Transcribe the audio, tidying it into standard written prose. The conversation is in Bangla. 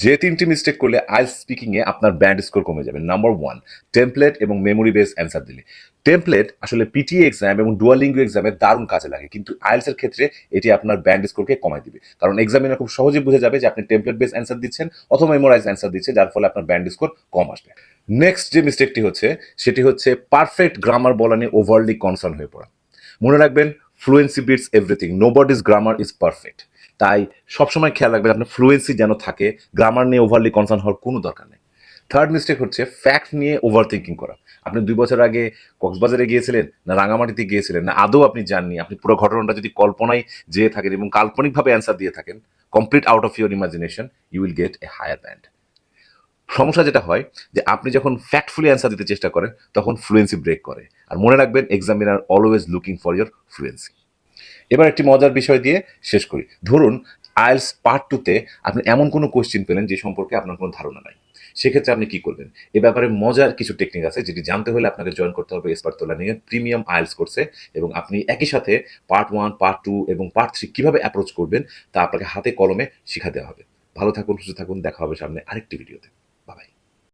যে তিনটি মিস্টেক করলে আইএলটিএস স্পিকিং এ আপনার ব্যান্ড স্কোর কমে যাবে। নাম্বার ওয়ান, টেমপ্লেট এবং মেমোরি বেস অ্যান্সার দিলে। টেমপ্লেট আসলে পিটিএ এক্সাম এবং ডুয়ালিঙ্গো এক্সামে দারুণ কাজে লাগে, কিন্তু আইএলটিএস এর ক্ষেত্রে এটি আপনার ব্যান্ড স্কোরকে কমায় দিবে, কারণ এক্সামিনার খুব সহজে বুঝে যাবে যে আপনি টেমপ্লেট বেস অ্যান্সার দিচ্ছেন অথবা মেমোরাইজ অ্যান্সার দিচ্ছেন, যার ফলে আপনার ব্যান্ড স্কোর কম আসবে। নেক্সট যে মিস্টেকটি হচ্ছে সেটি হচ্ছে পারফেক্ট গ্রামার বলা নিয়ে ওভারলি কনসার্ন হয়ে পড়া। মনে রাখবেন, fluency beats everything, nobody's grammar is perfect. তাই সবসময় খেয়াল রাখবেন আপনার ফ্লুয়েন্সি যেন থাকে, গ্রামার নিয়ে ওভারলি কনসার্ন হওয়ার কোনো দরকার নেই। থার্ড মিস্টেক হচ্ছে ফ্যাক্ট নিয়ে ওভার থিঙ্কিং করা। আপনি 2 বছর আগে কক্সবাজারে গিয়েছিলেন, না রাঙামাটিতে গিয়েছিলেন, না আদৌ আপনি জাননি, আপনি পুরো ঘটনাটা যদি কল্পনায় যেয়ে থাকেন এবং কাল্পনিকভাবে অ্যান্সার দিয়ে থাকেন, complete out of your imagination, you will get a higher band. সমস্যা যেটা হয় যে আপনি যখন ফ্যাক্টফুলি অ্যান্সার দিতে চেষ্টা করেন তখন ফ্লুয়েন্সি ব্রেক করে। আর মনে রাখবেন, examiner always looking for your fluency. এবার একটি মজার বিষয় দিয়ে শেষ করি। ধরুন আইএলটিএস পার্ট 2-তে আপনি এমন কোনো কোশ্চেন পেলেন যে সম্পর্কে আপনার কোনো ধারণা নাই। সেক্ষেত্রে আপনি কি করবেন? এ ব্যাপারে মজার কিছু টেকনিক আছে, যেটি জানতে হলে আপনাকে জয়েন করতে হবে এসপারতো লার্নিং এর প্রিমিয়াম আইএলটিএস কোর্সে, এবং আপনি একই সাথে পার্ট 1, পার্ট 2 এবং পার্ট 3 কিভাবে অ্যাপ্রোচ করবেন তা আপনাকে হাতে কলমে শিখা দেওয়া হবে। ভালো থাকুন, সুস্থ থাকুন, দেখা হবে সামনে আরেকটি ভিডিওতে। Bye bye.